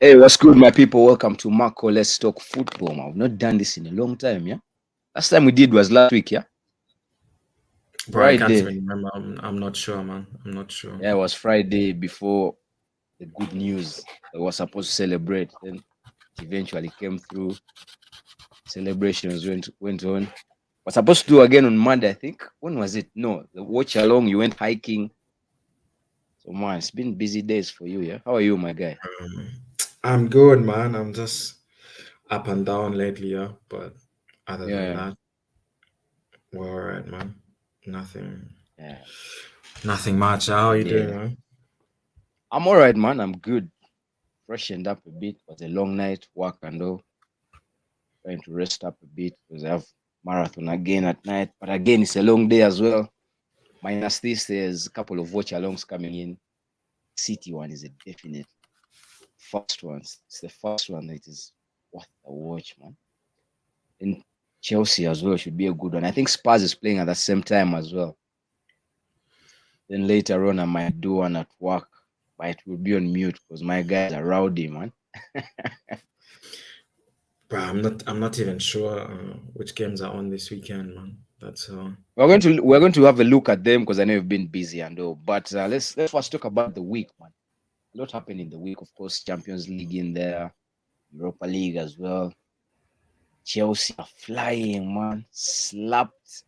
Hey, what's good, my people? Welcome to Marco. Let's talk football. I've not done this in a long time, yeah. Last time we did was last week, yeah. Bro, I can't Friday. even remember. I'm not sure, man. I'm not sure. Yeah, it was Friday before the good news that we were supposed to celebrate. Then it eventually came through. Celebrations went on. Was supposed to do again on Monday, I think. When was it? No, the watch along. You went hiking. So man, it's been busy days for you, yeah. How are you, my guy? Um, I'm good, man. I'm just up and down lately, yeah. But other than Yeah, that, we're all right, man. Nothing, yeah. nothing much. How are you doing, Yeah. man? I'm all right, man. I'm good. Freshened up a bit. It was a long night, work and all. Trying to rest up a bit because I have marathon again at night. But again, it's a long day as well. Minus this, there's a couple of watch alongs coming in. City one is a definite first one. It's the first one that is worth a watch, man. And Chelsea as well should be a good one. I think Spurs is playing at the same time as well. Then later on, I might do one at work, but it will be on mute because my guys are rowdy, man. Bro, I'm not even sure which games are on this weekend, man. That's We're going to have a look at them because I know you've been busy and all. But let's first talk about the week, man. A lot happened in the week, of course. Champions League in there, Europa League as well. Chelsea are flying, man. Slapped.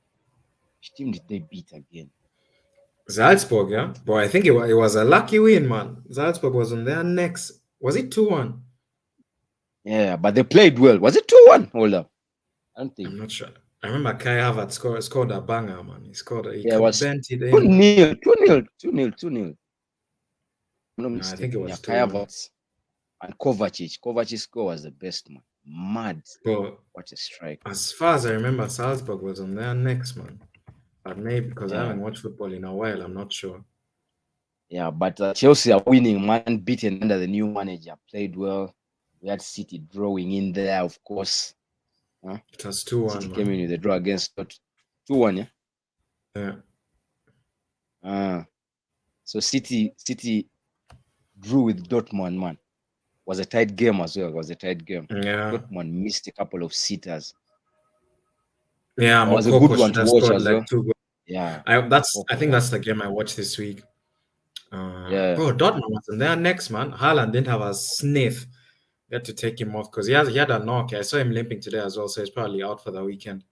Which team did they beat again? Salzburg, yeah. Bro, I think it was a lucky win, man. Salzburg was on their next. Was it 2-1? Yeah, but they played well. Was it 2-1? Hold up. I don't think. I'm not sure. I remember Kai Havertz scored a banger, man. He Yeah, it was bent it 2 in, man. 0 2-0, 2-0, 2-0. I'm not No, I think it mistaken. Yeah, was Kai 2-1. Havertz and Kovacic. Kovacic's score was the best, man. Mad. But What a strike. as far as I remember, Salzburg was on their next, man. But maybe because I Yeah. haven't watched football in a while, I'm not sure. Yeah, but Chelsea are winning, man. Beaten under the new manager. Played well. We had City drawing in there, of course. Huh? It was City 2-1, came in man. with a draw against 2-1, yeah? Yeah. So City drew with Dortmund, man. Was a tight game as well. Was a tight game. Yeah. Dortmund missed a couple of sitters. Yeah, It was a good Mokoko one should to have watch scored as like well. two goals. Yeah. I Mokoko, think yeah. that's the game I watched this week. Yeah. Bro, Dortmund was on their next, man. Haaland didn't have a sniff. They had to take him off because he had a knock. I saw him limping today as well, so he's probably out for the weekend.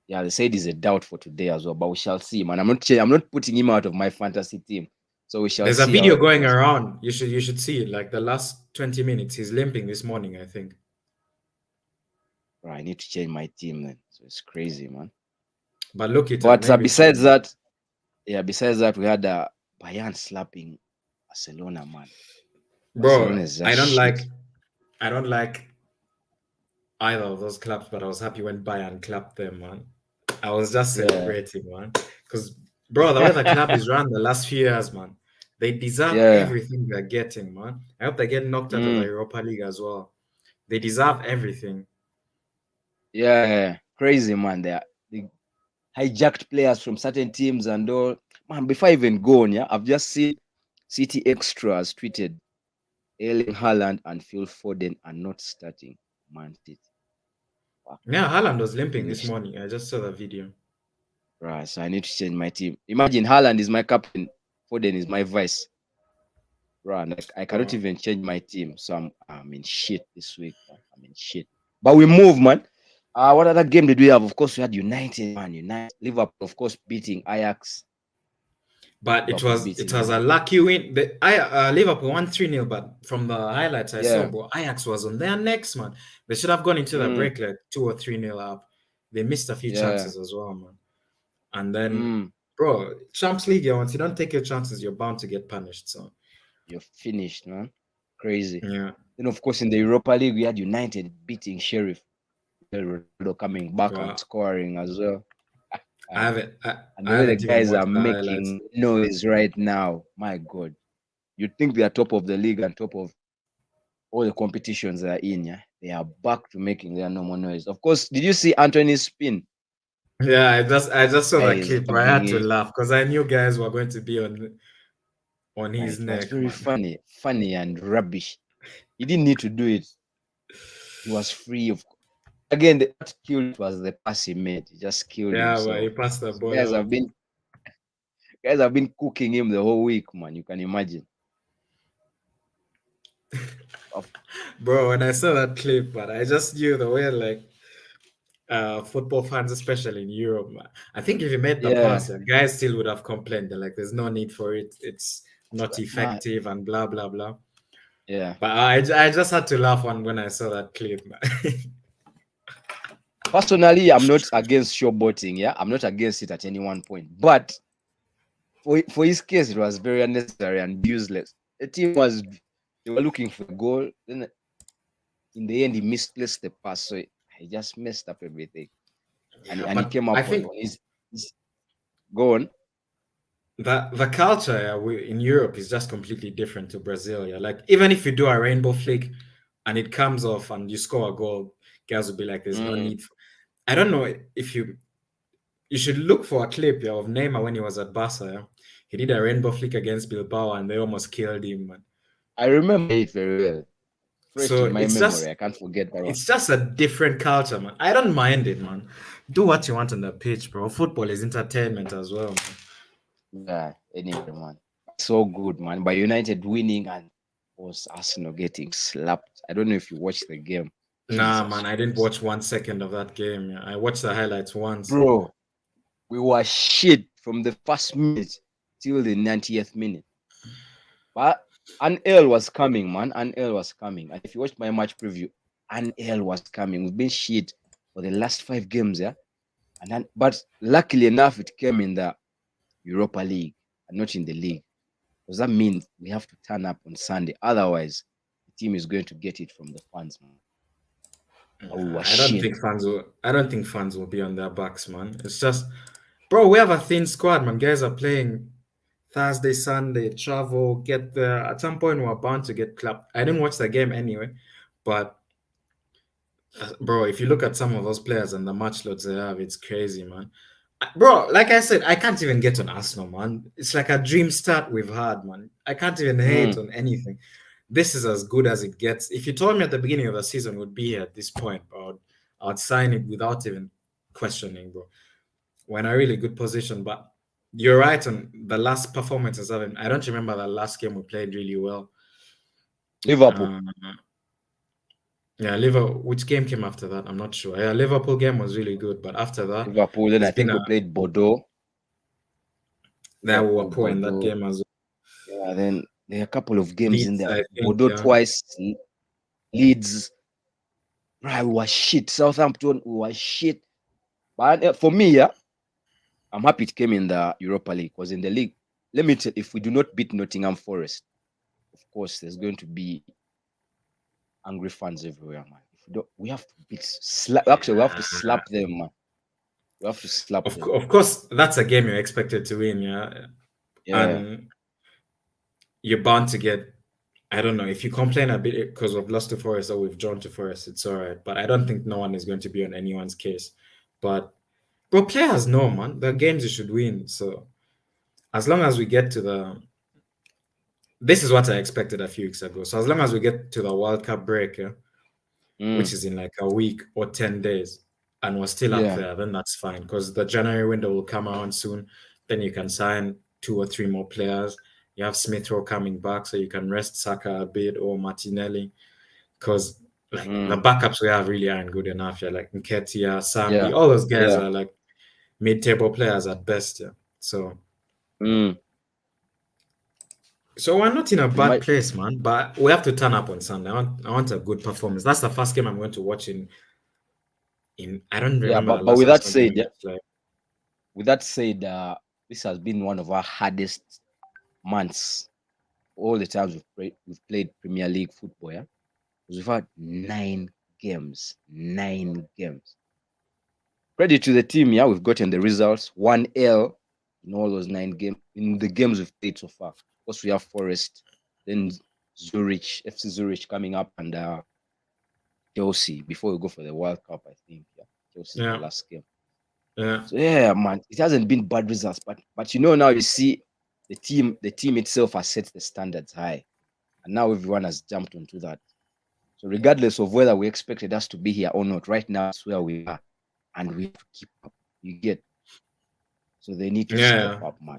Yeah, they said he's a doubt for today as well, but we shall see, man. I'm not putting him out of my fantasy team. So we shall There's a see how video it going goes. around. You should see it. Like the last 20 minutes, he's limping this morning, I think. Bro, I need to change my team then. So it's crazy, man. But look it up. But Maybe it should. besides that, we had Bayern slapping Barcelona, man. Barcelona Bro, is just shit. I don't like either of those clubs, but I was happy when Bayern clapped them, man. I was just Yeah. celebrating, man. Because bro, the way the club is run the last few years, man, they deserve Yeah. everything they're getting, man. I hope they get knocked out of the Mm. Europa League as well. They deserve everything. Yeah. Crazy, man. They hijacked players from certain teams and all. Man, before I even go on, yeah, I've just seen City Extras tweeted Erling Haaland and Phil Foden are not starting Man City. Fuck, Yeah, Haaland was limping this finished. morning. I just saw the video. Right, so I need to change my team. Imagine Haaland is my captain, Foden is my vice. Right, like I cannot Bro. even change my team. So I'm in shit this week. Man. I'm in shit. But we move, man. What other game did we have? Of course, we had United, man. Liverpool, of course, beating Ajax. But it Liverpool was beating a them. lucky win. Liverpool won 3-0, but from the highlights I saw, Yeah. bro, Ajax was on their next, man. They should have gone into the break like 2 or 3-0 up. They missed a few Yeah. chances as well, man. And then, bro, Champions League, once you don't take your chances, you're bound to get punished. So You're finished, man. Crazy. yeah. Then, of course, in the Europa League, we had United beating Sheriff. Ronaldo coming back Bro, and scoring as well. I And the way the haven't even guys are watched the highlights. making noise right now, my God. You'd think they are top of the league and top of all the competitions they are in, yeah? They are back to making their normal noise. Of course, did you see Anthony's spin? Yeah, I just saw the Guys clip, but I loving had to it. laugh because I knew guys were going to be on his It was neck, very man. funny and rubbish. He didn't need to do it. He was free of. Again, what killed it was the pass he made. He just killed Yeah, but he himself. passed the So ball out. guys have been cooking him the whole week, man. You can imagine. Bro, when I saw that clip, but I just knew the way like football fans, especially in Europe, man. I think if you made the Yeah, pass, guys still would have complained. They're like, there's no need for it. It's not man. effective and blah blah blah. Yeah. But I just had to laugh when I saw that clip, man. Personally, I'm not against showboating. Yeah, I'm not against it at any one point. But for his case, it was very unnecessary and useless. The team they were looking for a goal. Then in the end, he misplaced the pass, so he just messed up everything. Yeah, And he but came I up on think his go on. the culture in Europe is just completely different to Brazil. Yeah, like even if you do a rainbow flick and it comes off and you score a goal, guys will be like, "There's no need." I don't know if you should look for a clip of Neymar when he was at Barca. Yeah? He did a rainbow flick against Bilbao and they almost killed him, man. I remember it very well. Fresh So in my memory. I can't forget that one. it's just a different culture, man. I don't mind it, man. Do what you want on the pitch, bro. Football is entertainment as well, man. Yeah, anyway, man. So good, man. By United winning and was Arsenal getting slapped. I don't know if you watched the game. Nah, Jesus man, I didn't Christ. watch 1 second of that game. Yeah. I watched the highlights once. Bro, we were shit from the first minute till the 90th minute. But an L was coming, man. An L was coming. And if you watch my match preview, an L was coming. We've been shit for the last 5 games, yeah. But luckily enough, it came in the Europa League and not in the league. Because that means we have to turn up on Sunday. Otherwise, the team is going to get it from the fans, man. But we were I don't shit. think fans will. I don't think fans will be on their backs, man. It's just, bro. We have a thin squad, man. Guys are playing Thursday, Sunday, travel, get there. At some point, we're bound to get clapped. I didn't watch the game anyway, but bro, if you look at some of those players and the match loads they have, it's crazy, man. Bro, like I said, I can't even get on Arsenal, man. It's like a dream start we've had, man. I can't even hate on anything. This is as good as it gets. If you told me at the beginning of the season would be here at this point, bro, I'd sign it without even questioning, bro. We're in a really good position, but you're right on the last performances of him. I don't remember the last game we played really well. Liverpool. Yeah, Liverpool. Which game came after that? I'm not sure. Yeah, Liverpool game was really good, but after that, Liverpool. Then I it's been think we played Bordeaux. that we were Liverpool, poor in that Bordeaux. game as well. Yeah, then there are a couple of games in Leeds, there. I think. Bordeaux Yeah. twice, Leeds. Right, we were shit. Southampton, we were shit. But for me, yeah, I'm happy it came in the Europa League because in the league, let me tell you, if we do not beat Nottingham Forest, of course, there's going to be angry fans everywhere, man. If we don't, we have to actually, we have to slap them, man. We have to slap them. Of course, that's a game you're expected to win, yeah. Yeah. And you're bound to get. I don't know if you complain a bit because we've lost to Forest or we've drawn to Forest, it's all right. But I don't think no one is going to be on anyone's case. But bro, players know, man. The games you should win. So as long as we get to the, this is what I expected a few weeks ago. So as long as we get to the World Cup break, yeah, which is in like a week or 10 days, and we're still up Yeah. there, then that's fine. Because the January window will come around soon. Then you can sign 2 or 3 more players. You have Smith Rowe coming back, so you can rest Saka a bit or Martinelli. Because like the backups we have really aren't good enough. Yeah, like Nketiah, Sambi, all those guys are like mid-table players at best. Yeah, so so we're not in a bad place, man. But we have to turn up on Sunday. I want a good performance. That's the first game I'm going to watch in I don't remember the but last with that Arsenal said, game. Like, with that said, this has been one of our hardest months. All the times we've played Premier League football, yeah, we've had 9 games. 9 games. Credit to the team, yeah, we've gotten the results. 1 L in all those 9 games. In the games we've played so far. Of course, we have Forest, then Zurich, FC Zurich coming up, and Chelsea before we go for the World Cup, I think. Yeah, Chelsea the last game. Yeah. So yeah, man, it hasn't been bad results, but you know now you see the team itself has set the standards high, and now everyone has jumped onto that. So regardless of whether we expected us to be here or not, right now it's where we are, and we have to keep up. You get. So they need to step Yeah. up, man.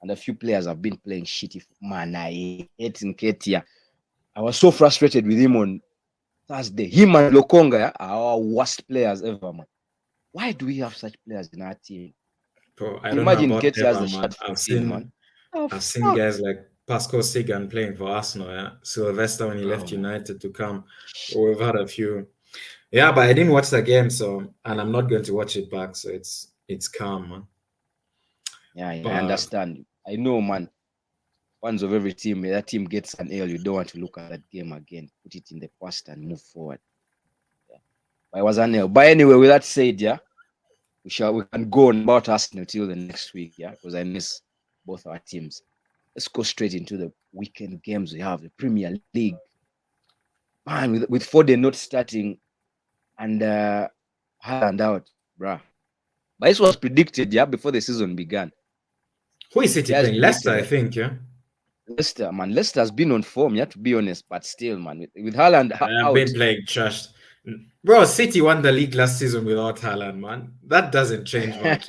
And a few players have been playing shitty. Man, I hate Nketiah. I was so frustrated with him on Thursday. Him and Lokonga are our worst players ever, man. Why do we have such players in our team? Bro, I don't know Imagine about Nketiah has ever, a man. shot 14, man. Oh, I've seen fuck. guys like Pascal Sigan playing for Arsenal, yeah. Sylvester when he left Bro, man. United to come. We've had a few. Yeah, but I didn't watch the game, so and I'm not going to watch it back, so it's calm, man. Yeah, I But understand. I know, man. Fans of every team, that team gets an L. You don't want to look at that game again. Put it in the past and move forward. Yeah. But it was an L. But anyway, with that said, yeah, we can go on about Arsenal till the next week, yeah, because I miss both our teams. Let's go straight into the weekend games we have. The Premier League. Man, with Foden not starting and Haaland out, bruh. But this was predicted, yeah, before the season began. who is City Guys playing? Leicester, predicted I that think, yeah. Leicester, man. Leicester's been on form, yeah, to be honest, but still, man, with Haaland I've out. been playing trash. Bro, City won the league last season without Haaland, man. That doesn't change much.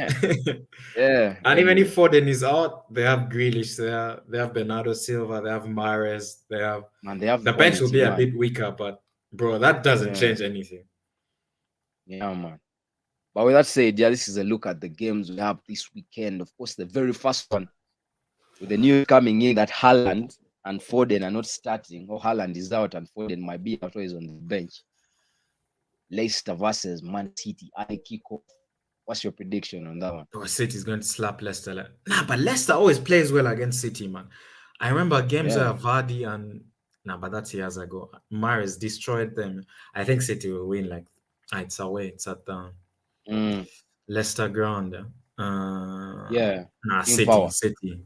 Yeah, And even anyway. if Foden is out, they have Grealish there, they have Bernardo Silva, they have Mahrez, they have Man, they have the bench will quality, be a man. bit weaker, but bro, that doesn't Yeah, change anything. yeah, man. But with that said, yeah, this is a look at the games we have this weekend. Of course, the very first one, with the news coming in that Haaland and Foden are not starting, or Haaland is out and Foden might be out or is on the bench. Leicester versus Man City. I kick off. What's your prediction on that one? Bro, City's going to slap Leicester. Nah, but Leicester always plays well against City, man. I remember games where Yeah. Vardy and but that's years ago. Mahrez destroyed them. I think City will win. It's away. It's at Mm, Leicester ground. yeah. King City, Power. City.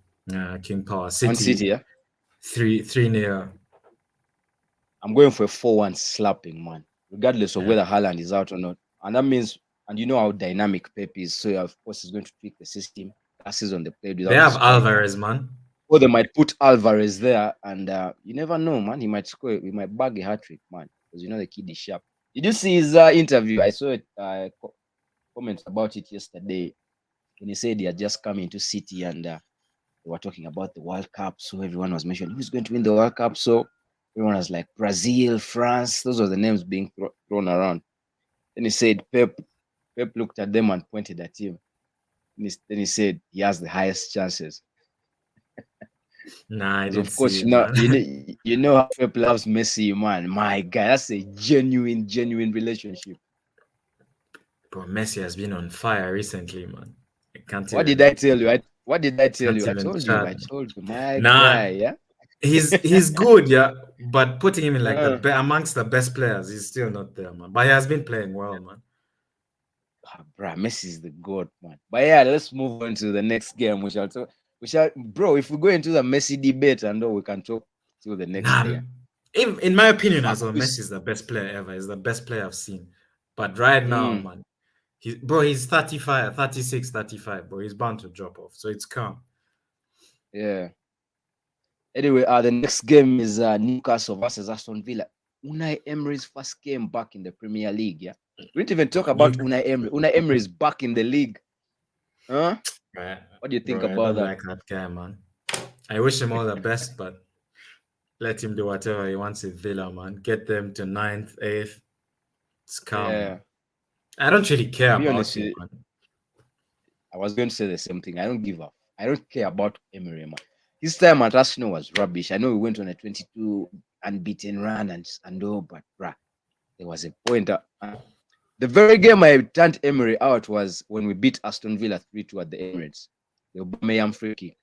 King Power. Man City City, yeah. 3 nil. I'm going for a 4-1 slapping, man. Regardless of Yeah. whether Haaland is out or not. And that means, and you know how dynamic Pep is, so of course he's going to tweak the system. Last season they played They without a have striker. Alvarez, man. Or they might put Alvarez there, and you never know, man. He might score. He might bag a hat trick, man. Because you know the kid is sharp. Did you see his interview? I saw it. Comments about it yesterday when he said he had just come into City and they were talking about the World Cup. So everyone was mentioning who's going to win the World Cup. So everyone was like Brazil, France. Those were the names being thrown around. Then he said Pep looked at them and pointed at him. Then he said he has the highest chances. Nah, I Because didn't of course, see it, man. you know how Pep loves Messi, man. My guy, that's a genuine relationship. Bro, Messi has been on fire recently, man. I can't What did even I tell you? What did I tell can't you? even I chat. told you, my Nah, guy, yeah. he's good, yeah. But putting him in like Uh, amongst the best players, he's still not there, man. But he has been playing well, man. bruh, Messi is the god, man. But yeah, let's move on to the next game. Bro, if we go into the Messi debate and all, we can talk till the next Nah, day. in my opinion, as well, Fuck Messi is the best player ever. He's the best player I've seen. But right now, Mm, man, he's 35, 36, 35, bro. He's bound to drop off. So it's calm. yeah. Anyway, the next game is Newcastle versus Aston Villa. Unai Emery's first game back in the Premier League. Yeah, we didn't even talk about Unai Emery. Unai Emery is back in the league. Huh? Right. What do you think Bro, I about don't that? like that guy, man. I wish him all the best, but let him do whatever he wants with Villa, man. Get them to 9th, 8th. It's calm, Yeah. man. I don't really care To be about honest, him, man. I was going to say the same thing. I don't give up. I don't care about Emery, man. His time at Arsenal was rubbish. I know we went on a 22 unbeaten run and all, but bruh, there was a point. The very game I turned Emery out was when we beat Aston Villa 3-2 at the Emirates. The Aubameyang free kick.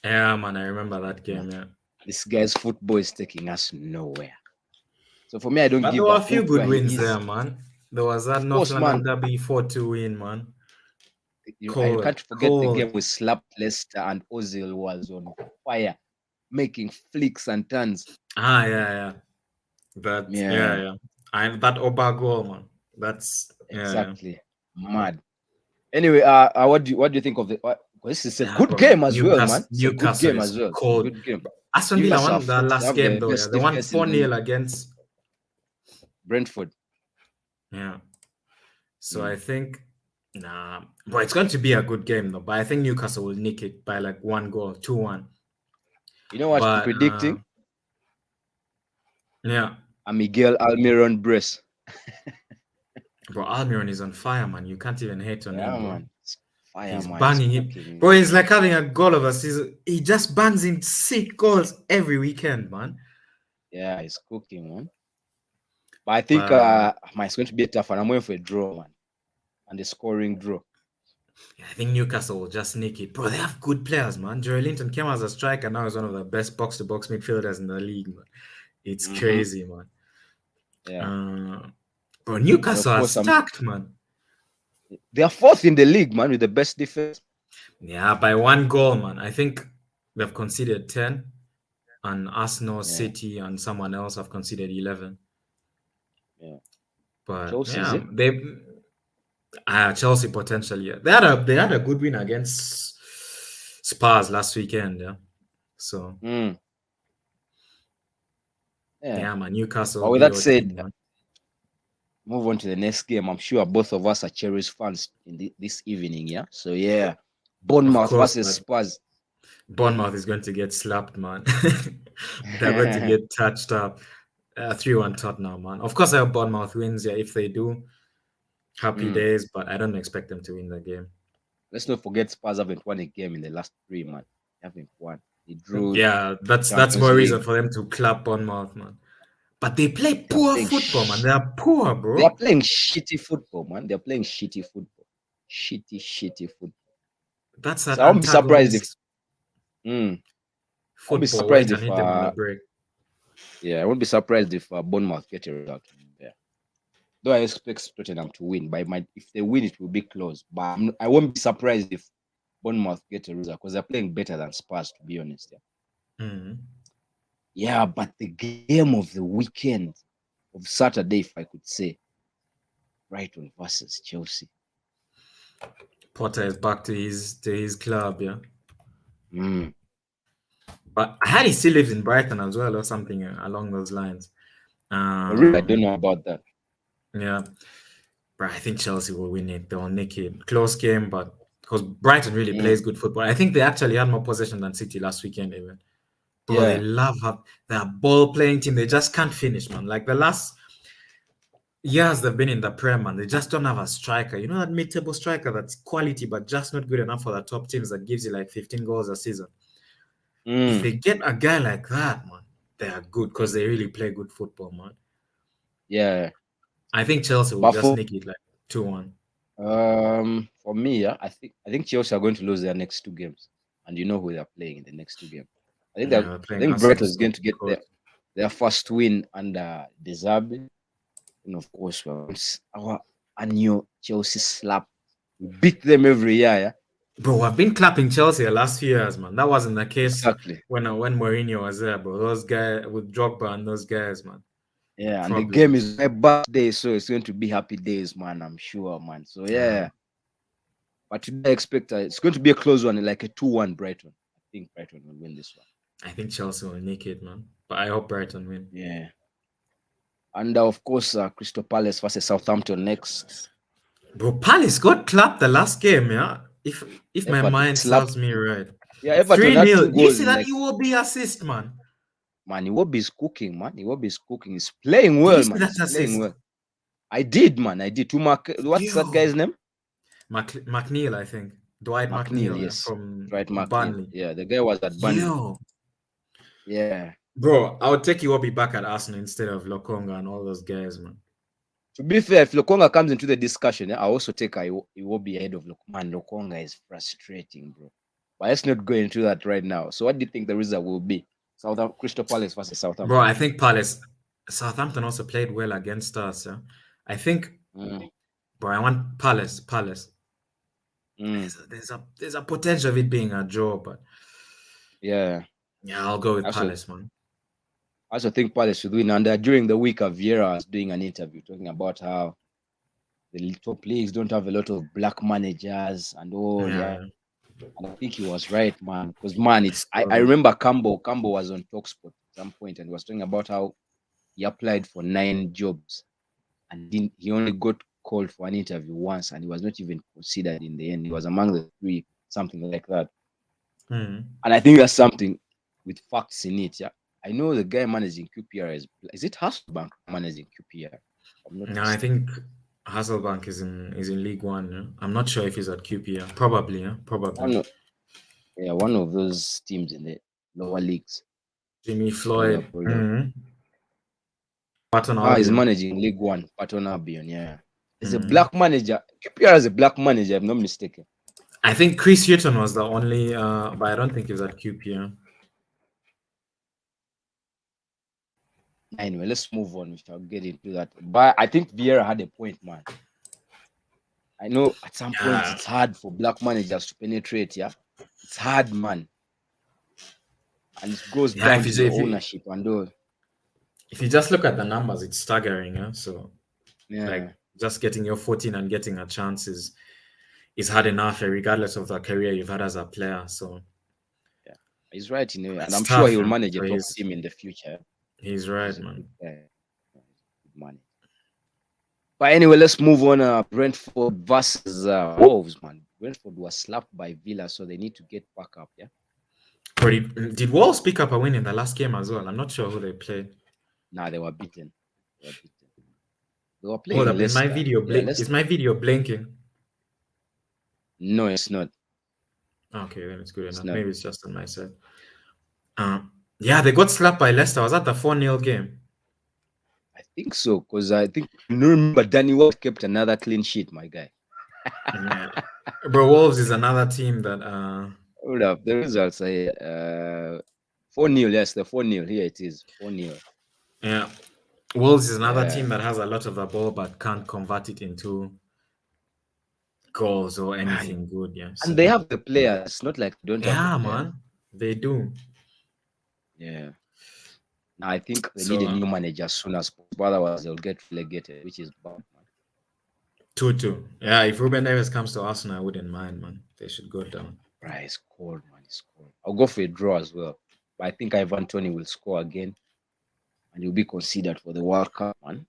Yeah, man, I remember that game, yeah. This guy's football is taking us nowhere. So for me, I don't But there give were a a few hoot good where he wins is. there, man. There was that Of North course, London man. Derby 4-2 win, man. I can't forget the game we slapped Leicester and Ozil was on fire, making flicks and turns. Yeah. That, Yeah. That Oba goal, man. That's Exactly. Mad. Anyway, what do you think of the? This is a good bro, game as well, man. It's a good Newcastle game is as well. It's a cold. good game. Aston Villa Newcastle won that they last have game the though. Yeah, best they won defense in the 4-0 league. against Brentford. Yeah. So I Mm. think, nah, but it's going to be a good game though. But I think Newcastle will nick it by like 1 goal, 2-1. You know what I'm But predicting? yeah, A Miguel Almiron brace. bro, Almiron is on fire, man. You can't even hate on Yeah, him, bro. man. It's fire, He's man. It's banging it, cooking. bro. He's like having a goal of a season. He just bangs in sick goals every weekend, man. Yeah, it's cooking, man. But I think But it's going to be a tough one. I'm waiting for a draw, man. And the scoring draw. yeah, I think Newcastle will just nick it, bro. They have good players, man. Joe Linton came as a striker, now he's one of the best box-to-box midfielders in the league, man. It's Mm-hmm. crazy, man. Yeah. Bro, And of Newcastle are course, stacked, man. they are fourth in the league, man, with the best defense. Yeah, by 1 goal, man. I think they've conceded 10, and Arsenal, Yeah. City, and someone else have conceded 11. Yeah. But Chelsea, is yeah, it? they Chelsea potentially. Yeah. They had a good win against Spurs last weekend. Yeah, so Mm. Yeah. yeah, man, Newcastle But will with be that your said, team, man. move on to the next game. I'm sure both of us are Cherries fans in this evening, yeah? So, yeah. Of Bournemouth course, versus but Spurs. Bournemouth is going to get slapped, man. They're going to get touched up. 3-1 Tottenham, man. Of course, I hope Bournemouth wins. Yeah, if they do, happy Mm. days. But I don't expect them to win the game. Let's not forget Spurs haven't won a game in the last 3 months. They haven't won. They drew Yeah, that's Champions more reason League. for them to clap Bournemouth, man. But they play They are poor playing football, man. They are poor, they are bro. playing shitty football, man. They're playing shitty football. Shitty football. That's So that I won't be surprised if antagonist mm, I won't be football where you surprised can if hit them on the break. I won't be surprised if Bournemouth get a result there. Though I expect Tottenham to win, but if they win, it will be close. But I won't be surprised if Bournemouth get a result because they're playing better than Spurs, to be honest. Yeah. Mhm. Yeah, but the game of the weekend of Saturday, if I could say, Brighton versus Chelsea. Potter is back to his club, yeah. Mm. But I heard he still lives in Brighton as well, or something along those lines. But really, I Um, don't know about that. yeah, but I think Chelsea will win it. They'll nick it. Close game, but because Brighton really Mm. plays good football. I think they actually had more possession than City last weekend, even. Bro, they Yeah. love their ball playing team. They just can't finish, man. Like the last years they've been in the Prem, man, they just don't have a striker. You know that mid-table striker that's quality, but just not good enough for the top teams that gives you like 15 goals a season. If Mm. they get a guy like that, man, they are good because they really play good football, man. Yeah. I think Chelsea will But just nick it like 2-1. for me, yeah, I think Chelsea are going to lose their next 2 games. And you know who they're playing in the next 2 games. Yeah, they're I playing think Arsenal, Brighton is so going of to get course. their first win under De Zerbi. And of course, our annual Chelsea slap. We beat them every year, yeah. Bro, I've been clapping Chelsea the last few years, man. That wasn't the case Exactly. when Mourinho was there, bro. Those guys with Drogba and those guys, man. Yeah, and the game Problems. is my birthday, so it's going to be happy days, man. I'm sure, man. So Yeah, yeah. But today I expect it's going to be a close one, like a 2-1 Brighton. I think Brighton will win this one. I think Chelsea will nick it, man. But I hope Brighton win. Yeah. And of course, Crystal Palace versus Southampton next. Bro, Palace got clapped the last game, yeah. If my Everton mind slapped. serves me right. Yeah, Everton had 3-0. two Did you goals see in that like, Iwobi assist, man? man, Iwobi is cooking, man. Iwobi is cooking. He's playing Did you well, see man. that He's playing assist? well. I did, man. I did. What's that Yo. guy's name? McNeil, I think. Dwight McNeil, McNeil, yeah, yes. from Right, McNeil. Burnley. Yeah, the guy was at Burnley. Yo. Yeah. Bro, I would take Iwobi back at Arsenal instead of Lokonga and all those guys, man. To be fair, if Lokonga comes into the discussion, I also take Iwobi ahead of Lokonga. Man, Lokonga is frustrating, bro. But let's not go into that right now. So what do you think the result will be? Crystal Palace versus Southampton. Bro, I think Southampton also played well against us, yeah. I think, bro, I want Palace. Mm. There's a potential of it being a draw, but Yeah. I'll go with Also, Palace, man. I also think Palace should win. And during the week, Vieira was doing an interview talking about how the top leagues don't have a lot of black managers and all. Yeah. And I think he was right, man. Because man, I remember Cambo was on Talksport at some point and was talking about how he applied for 9 jobs and he only got called for an interview once, and he was not even considered in the end. He was among the three, something like that. Mm. And I think that's something with facts in it. Yeah, I know the guy managing QPR is it Hasselbank managing QPR? I'm not No, I mistaken. think Hasselbank is in League One. Yeah? I'm not sure if he's at QPR. Probably, yeah, probably. One of, yeah, one of those teams in the lower leagues. Jimmy Bring Floyd. up hold up. Mm. Patton He's Albion. managing League One, Paton Albion. Yeah, there's a Mm. black manager. QPR has a black manager. If I'm not mistaken. I think Chris Hutton was the only, but I don't think he was at QPR. Anyway, let's move on. We shall get into that. But I think Vieira had a point, man. I know at some point Yeah, it's hard for black managers to penetrate. Yeah, it's hard, man, and it goes yeah. down If to you your if you ownership and all. if you just look at the numbers, it's staggering. Yeah? So Yeah, like just getting your 14 and getting a chance is hard enough, regardless of the career you've had as a player. So yeah, he's right in a way, and it's I'm sure he tough. will Yeah? manage a So top he's team in the future. he's right, He's a good man. guy. Yeah, he's a good man. But anyway, let's move on. Brentford versus Wolves, man. Brentford was slapped by Villa, so they need to get back up. Yeah. But did Wolves pick up a win in the last game as well? I'm not sure who they played. Nah, they were beaten. They were beaten. They were Hold playing up, is my Leicester. video Yeah, blink? Is Leicester. my video blinking? No, it's not. Okay, then it's good It's enough. not. Maybe it's just on my side. Yeah, they got slapped by Leicester. Was that the 4-0 game? I think so, because I think you remember Danny Ward kept another clean sheet, my guy. Yeah. Bro, Wolves is another team that Hold up, the results are 4-0. Yes, the 4-0. Here it is. 4-0. yeah. Wolves is another Yeah. team that has a lot of the ball but can't convert it into goals or Man. anything good. Yeah. And So they have the players. It's not like they don't have the yeah, players. man. They do. Yeah. Now I think they need So a new manager as soon as possible. Otherwise, they'll get relegated, which is bad, man. 2-2. Yeah, if Ruben Neves comes to Arsenal, I wouldn't mind, man. They should go down. Right, it's cold, man. It's cold. I'll go for a draw as well. But I think Ivan Tony will score again and he'll be considered for the World Cup, man.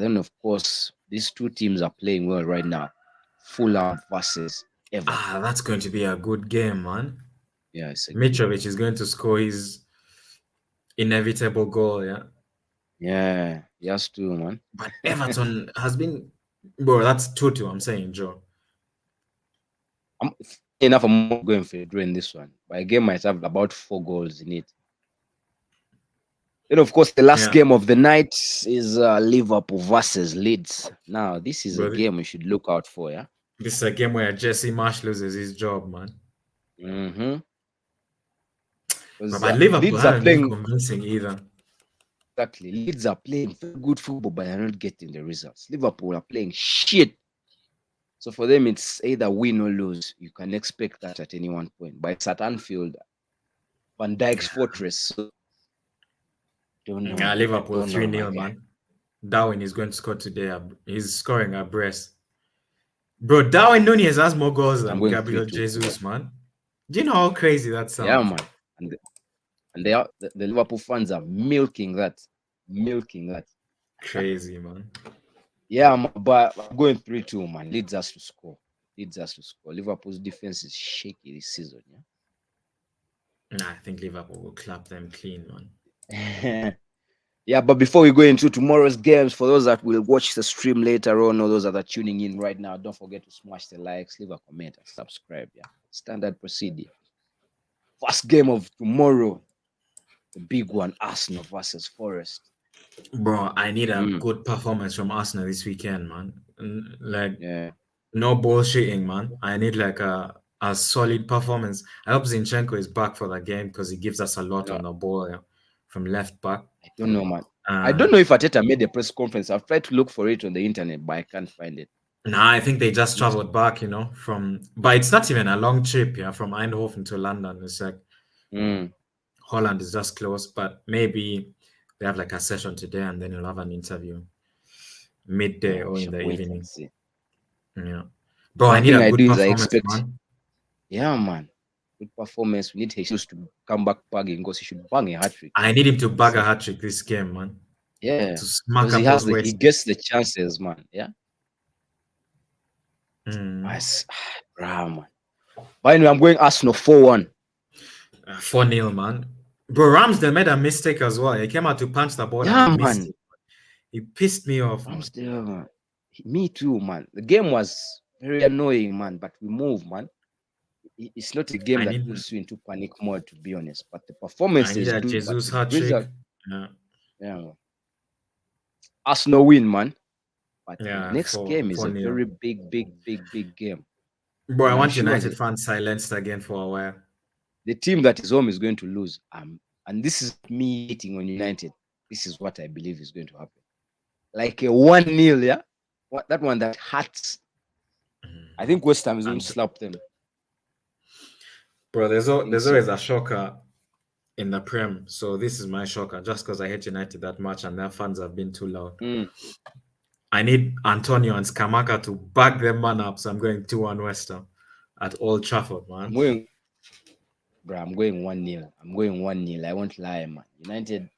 Then, of course, these two teams are playing well right now. Fulham versus Everton. That's going to be a good game, man. Yeah, it's a good Mitrovic game. is going to score his inevitable goal, yeah. Yeah, he has to, man. But Everton has been, bro, that's 2-2, I'm saying, Joe. I'm not going for a draw in this one. But a game might have about 4 goals in it. Then, of course, the last game of the night is Liverpool versus Leeds. Now, this is a Bro, game we should look out for, yeah? this is a game where Jesse Marsh loses his job, man. Mm-hmm. Because But Liverpool Leeds are haven't been playing, convincing either. exactly, Leeds are playing very good football, but they're not getting the results. Liverpool are playing shit. So for them, it's either win or lose. You can expect that at any one point. But it's at Anfield, Van Dijk's fortress. So, don't know, Yeah, man. I Liverpool don't know, my 3-0, guy. man. Darwin is going to score today. He's scoring a brace. Bro, Darwin Nunez has more goals I'm than going Gabriel 3-2. Jesus, man. Do you know how crazy that Yeah, sounds? man. And they are the Liverpool fans are milking that. Milking that. Crazy, man. Yeah, man, but I'm going 3-2, man. Leeds us to score. Leeds us to score. Liverpool's defense is shaky this season, Nah, I think Liverpool will clap them clean, man. yeah. Yeah, but before we go into tomorrow's games, for those that will watch the stream later on, or those that are tuning in right now, don't forget to smash the likes, leave a comment, and subscribe. Yeah, standard procedure. First game of tomorrow, the big one, Arsenal versus Forest. Bro, I need a good performance from Arsenal this weekend, man. Like, Yeah, no bullshitting, man. I need like a solid performance. I hope Zinchenko is back for the game because he gives us a lot no, on the ball, yeah, from left back. I don't know, man. I don't know if Arteta made a press conference. I've tried to look for it on the internet, but I can't find it. Nah, I think they just traveled back, but it's not even a long trip, yeah, from Eindhoven to London. It's like Holland is just close, but maybe they have like a session today and then you'll have an interview midday or in the evening. Yeah. Bro, I One need thing a I good do is I performance, expect, man. yeah, man, good performance. We need Jesus to come back bagging because he should bang a hat trick. I need him to bag a hat trick this game, man. Yeah, to smack because up those he wasted. gets the chances, man. Yeah, Mm. nice, bruh, man. But anyway, I'm going Arsenal 4-1. 4-0, man. Bro, Ramsdale made a mistake as well. He came out to punch the ball and he Yeah, missed man. it. He pissed me off, man. Ramsdale, man. Me too, man. The game was very annoying, man. But we move, man. It's not a game I that need puts you into panic mode, to be honest. But the I need performances a do. But Jesus the hat trick. result, Yeah, yeah, man. Arsenal win, man. But the yeah, next 4 game is a 4-0. very big game. Bro, I And I'm want sure United fans silenced again for a while. the team that is home is going to lose. And this is me hating on United. This is what I believe is going to happen. Like a 1-0, yeah? That one that hurts. I think West Ham is going to slap them. Bro, there's So. always a shocker in the Prem. So this is my shocker, just because I hate United that much and their fans have been too loud. I need Antonio and Skamaka to back them man up. So I'm going 2-1 West Ham at Old Trafford, man. I'm going 1-0. I'm going 1-0. I won't lie, man. United,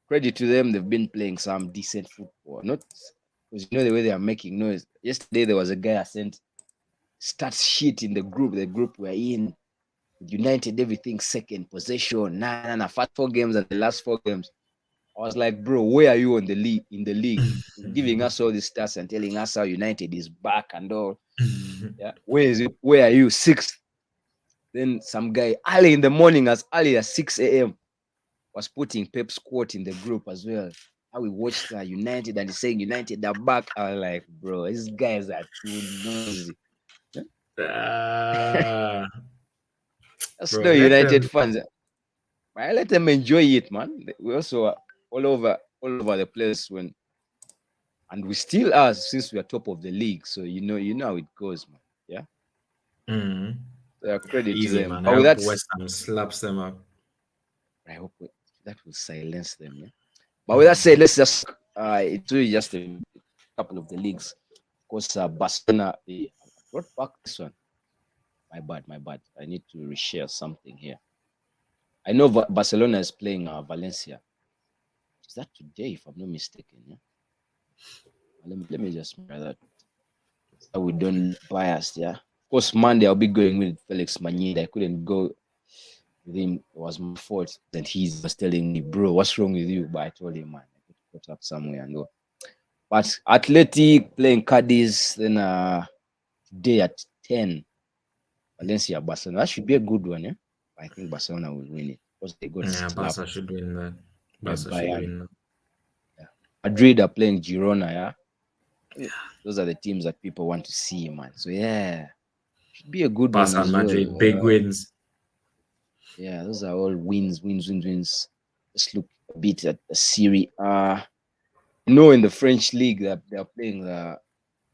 credit to them, they've been playing some decent football. Not because you know the way they are making noise. Yesterday there was a guy I sent starts shit in the group we're in. United, everything second possession. Nah, first 4 games and the last 4 games. I was like, bro, where are you in the league? Giving us all these stats and telling us how United is back and all. Yeah. Where are you? 6th. Then some guy early in the morning, as early as 6 a.m., was putting Pep's quote in the group as well. How we watched United and he's saying United are back. I was like, bro, these guys are too noisy. That's Bro, no let United them. fans. I let them enjoy it, man. We also are all over the place and we still are since we are top of the league. So you know how it goes, man. Yeah. Credit to Easy, them. man. I But with hope that, West Ham slaps them up. I hope that will silence them. Yeah. But with that said, let's just it's really just a couple of the leagues. Of course, Barcelona. I brought back this one. My bad. I need to reshare something here. I know Barcelona is playing Valencia. Is that today, if I'm not mistaken? Yeah. Let me just try that. So we don't look biased. Yeah. Of course, Monday I'll be going with Felix Manida. I couldn't go with him. It was my fault. And he was telling me, bro, what's wrong with you? But I told him, man, I could put up somewhere and go. But Athletic playing Cadiz, then today at 10, Valencia, Barcelona. That should be a good one, yeah? I think Barcelona will win it because they got slapped Barca should win that. by Barca should Bayern. win that. Yeah. Madrid are playing Girona, yeah? Those are the teams that people want to see, man. So, yeah, should be a good Barca one as and Madrid, well. big wins. Yeah, those are all wins. Let's look a bit at the Serie A. In the French league that they're playing the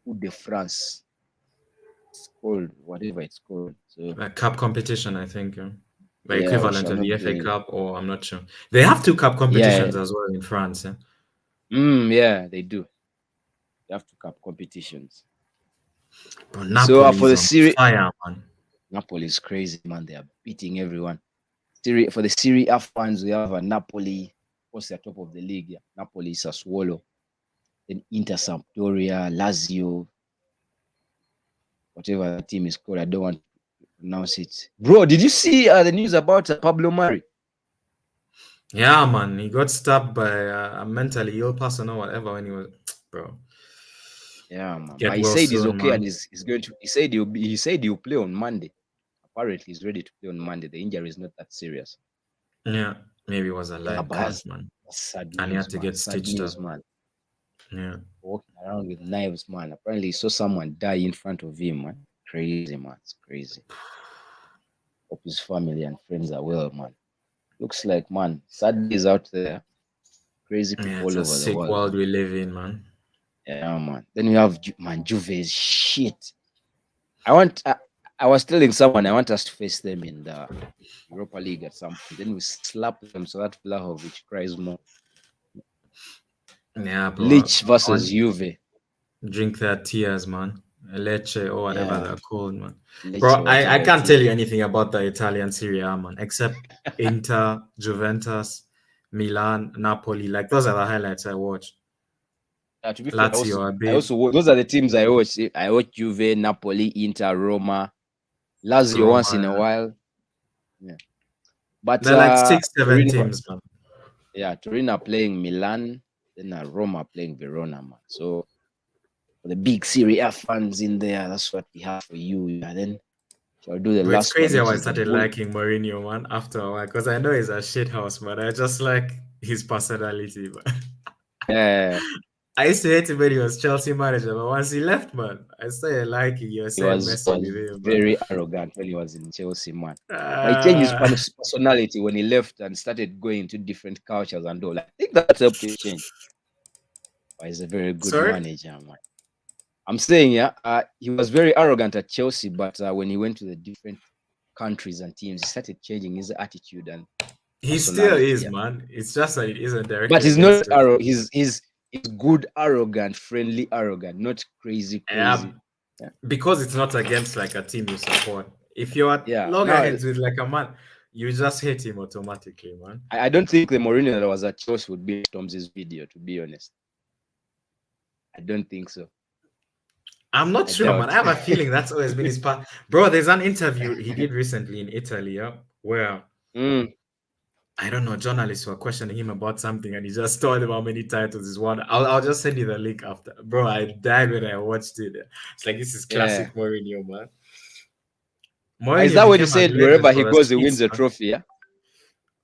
Coupe de France. It's called whatever it's called. So A cup competition, I think. The yeah, which equivalent are of not the FA playing. Cup, or I'm not sure. They have 2 cup Yeah, competitions as well in France. yeah, they do. They have 2 cup competitions. But So Napoli for is the on Serie, fire, man. Napoli is crazy, man. They are beating everyone. For the Serie A fans, we have Napoli. Of course, they're top of the league. Yeah. Napoli, Sassuolo, then Inter, Sampdoria, Lazio, whatever the team is called. I don't want to pronounce it. Bro, did you see the news about Pablo Mari? Yeah, man. He got stabbed by a mentally ill person or whatever when he was, bro. Yeah, man. Get But he well said he's soon, okay man. and he's going to. He said he'll play on Monday. Apparently, he's ready to play on Monday. The injury is not that serious. Yeah, maybe it was a Yeah, light but cut, man. sad And he news, had to man. get Sad stitched news, up. man. Yeah. Walking around with knives, man. Apparently, he saw someone die in front of him, man. Crazy, man. It's crazy. Hope his family and friends are well, man. Looks like, man, sad days out there. Crazy Yeah, people it's all a over the sick world, world man. we live in, man. Yeah, man. Then we have, man, Juve's shit. I was telling someone I want us to face them in the Europa League at some point. Then we slap them so that Vlahovic cries more. Yeah, bro. Leach I versus want Juve. drink their tears, man. Lecce or whatever Yeah, they're called, man. Leach Bro, or I whatever it can't tell is. you anything about the Italian Serie A, man, except Inter, Juventus, Milan, Napoli. Like those are the highlights I watch. To be fair, Lazio a I bit. also those are the teams I watch. I watch Juve, Napoli, Inter, Roma, Lazio once in a Roma. while. Yeah, but They're like 6, 7 Torino, teams, man. Torino are playing Milan, then Roma playing Verona, man. So for the big Serie A fans in there, that's what we have for you. Yeah, then shall do the But it's last one, crazy how which I is the started bull. liking Mourinho, man, after a while. Because I know he's a shit house, but I just like his personality, man. Yeah, I used to hate him when he was Chelsea manager, but once he left, man, I started liking you. I he started was messing with him, man. very arrogant when he was in Chelsea, man. But he changed his Uh, personality when he left and started going to different cultures and all. I think that's helped him change. But he's a very good sorry? manager, man. I'm saying, he was very arrogant at Chelsea, but when he went to the different countries and teams, he started changing his attitude and He still personality. is, Yeah. man. It's just that it isn't But directly he's against not him. arrogant. He's good, arrogant, friendly, arrogant, not crazy, Yeah, crazy. Yeah. because it's not against like a team you support. If you're at Yeah. Now, loggerheads with like a man, you just hate him automatically, man. I don't think the Mourinho that was at Chelsea would be Stormzy's video, to be honest. I don't think so. I'm not I sure, man. doubt. I have a feeling that's always been his part. Bro, there's an interview he did recently in Italy, yeah, where Mm, I don't know, journalists were questioning him about something, and he just told them how many titles he's won. I'll just send you the link after. Bro, I died when I watched it. It's like this is yeah. classic Mourinho, man. Is Mourinho that what he became a said? legend Wherever he for the goes, he wins streets, a man. trophy. Yeah.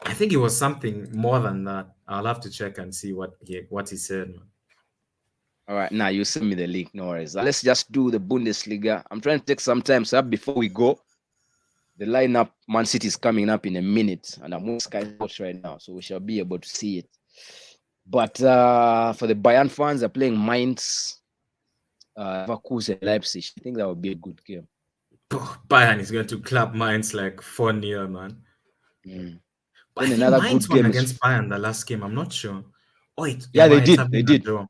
I think it was something more than that. I'll have to check and see what he said, man. All right. Now you send me the link. No worries. Let's just do the Bundesliga. I'm trying to take some time, so before we go, the lineup, Man City is coming up in a minute, and I'm on Sky Sports right now, so we shall be able to see it. But for the Bayern fans, they're playing Mainz, Leverkusen, Leipzig. I think that would be a good game. Bayern is going to clap Mainz like 4-0, man. Mm. But I Then think another Mainz good won game is against Bayern the last game. I'm not sure. Oh, it they might did. have They been a did. draw.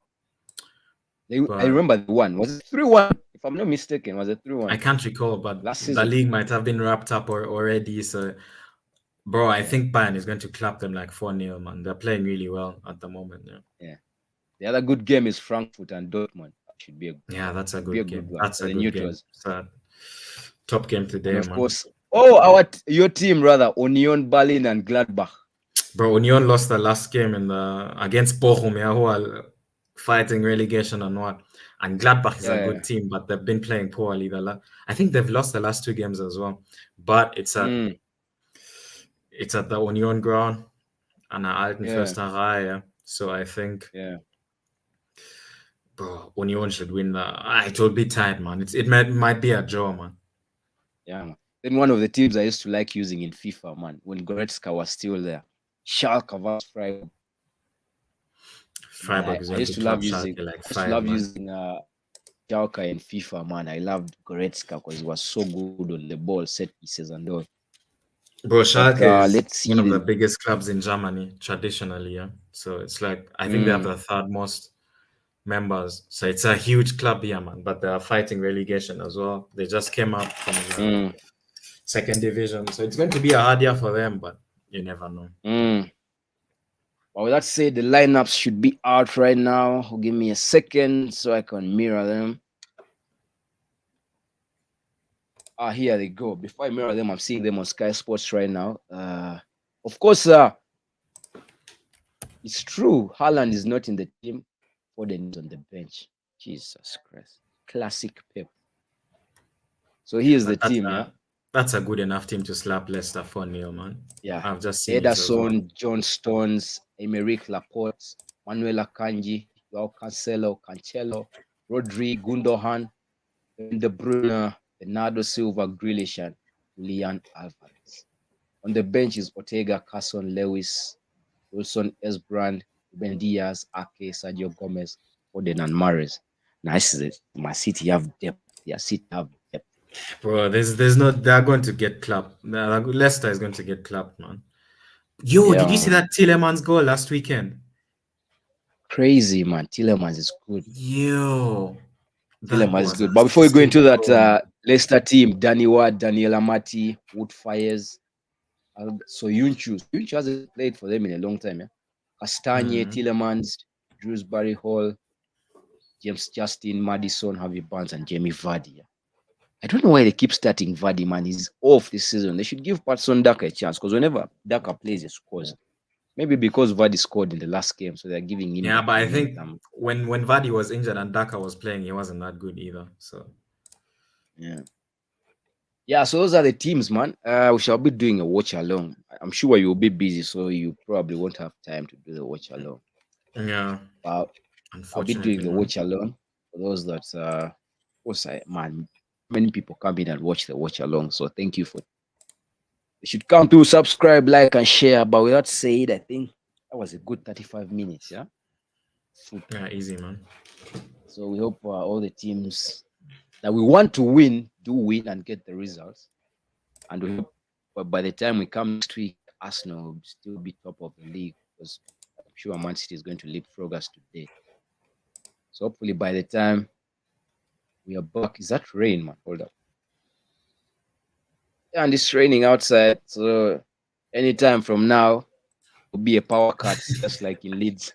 I But remember the one. Was it 3-1? If I'm not mistaken, was it I 3-1 can't recall, but last the season? league might have been wrapped up already. So, bro, I Yeah, think Bayern is going to clap them like 4-0, man. They're playing really well at the moment. Yeah, yeah. The other good game is Frankfurt and Dortmund. That should be that's a should be a good good game. one That's for a the good game. neutrals. So, top game And today, of man. course, your team rather, Union Berlin and Gladbach. Bro, Union lost the last game against Bochum, yeah, who are fighting relegation and what. And Gladbach is a Yeah. good team, but they've been playing poorly. I think they've lost the last 2 games as well. But it's at the Union ground and Alten Yeah. Försterei, yeah. So I think, Yeah. bro, Union should win it will be tight, man. It might be a draw, man. Yeah, man. Then one of the teams I used to like using in FIFA, man, when Goretzka was still there. Schalke vs Freiburg. Man, Freiburg is I going used to to clap love using Schalke like I used to 5, love man. using Schalke in FIFA, man. I loved Goretzka because he was so good on the ball, set pieces and all. Bro, Schalke is Let's see one of the biggest clubs in Germany traditionally, yeah. So it's like I think they have the third most members. So it's a huge club here, man. But they are fighting relegation as well. They just came up from the second division, so it's going to be a hard year for them. But you never know. Well, let's say the lineups should be out right now. Give me a second so I can mirror them. Here they go. Before I mirror them, I'm seeing them on Sky Sports right now. Of course, it's true. Haaland is not in the team. Foden is on the bench. Jesus Christ. Classic Pep. So here's the team, yeah? That's a good enough team to slap Leicester 4-0, man. Yeah. I've just seen it as well. Ederson, John Stones, Emerick Laporte, Manuel Akanji, Joao Cancelo, Rodri, Gundogan, De Bruyne, Bernardo Silva, Grealish, and Julian Alvarez. On the bench is Ortega, Carson Lewis, Wilson Esbrand, Ben Diaz, Ake, Sergio Gomez, Foden, and Mahrez. Now, this is it. My City have depth. Yeah, City have depth. Bro, there's no. They're going to get clapped. Leicester is going to get clapped, man. Yo, did you see that Tielemans goal last weekend? Crazy, man. Tielemans is good. Yo, Tielemans is good. But before we go into that Leicester team, Danny Ward, Daniel Amati, Wood Fires, Soyuncu. Soyuncu hasn't played for them in a long time, yeah? Castagne, Tillemans, Drewsbury Hall, James Justin, Madison, Harvey Barnes, and Jamie Vardy. I don't know why they keep starting Vardy, man. He's off this season. They should give Patson Daka a chance because whenever Daka plays, he scores. Maybe because Vardy scored in the last game, so they're giving him Yeah, that but I think momentum. when Vardy was injured and Daka was playing, he wasn't that good either. So Yeah. Yeah, so those are the teams, man. We shall be doing a watch along. I'm sure you'll be busy, so you probably won't have time to do the watch along. yeah, But I'll be doing unfortunately, the man. watch along for those that man, many people come in and watch the watch along. So thank you for you should come to subscribe, like, and share. But with that said, I think that was a good 35 minutes, yeah. Super. Yeah, easy, man. So we hope all the teams that we want to win do win and get the results. And we hope by the time we come next week, Arsenal will still be top of the league because I'm sure Man City is going to leapfrog us today. So hopefully by the time we are back, is that rain, man? Hold up. Yeah, and it's raining outside. So anytime from now will be a power cut, just like in Leeds.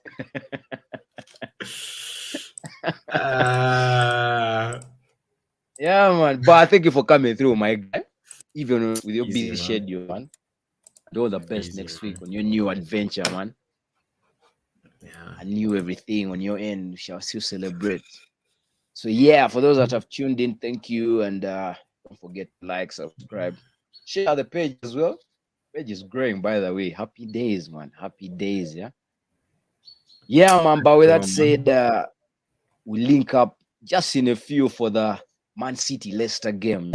Yeah, man. But I thank you for coming through, my guy. Even with your Easy, busy man. schedule, man. And all the best Easy, next man. week on your new adventure, man. Yeah. I knew everything on your end. We shall still celebrate. So yeah, for those that have tuned in, thank you. And don't forget to like, subscribe, share the page as well. Page is growing, by the way. Happy days, man. Happy days, yeah. Yeah, man. But with Sure, that man. said, we link up just in a few for the Man City Leicester game.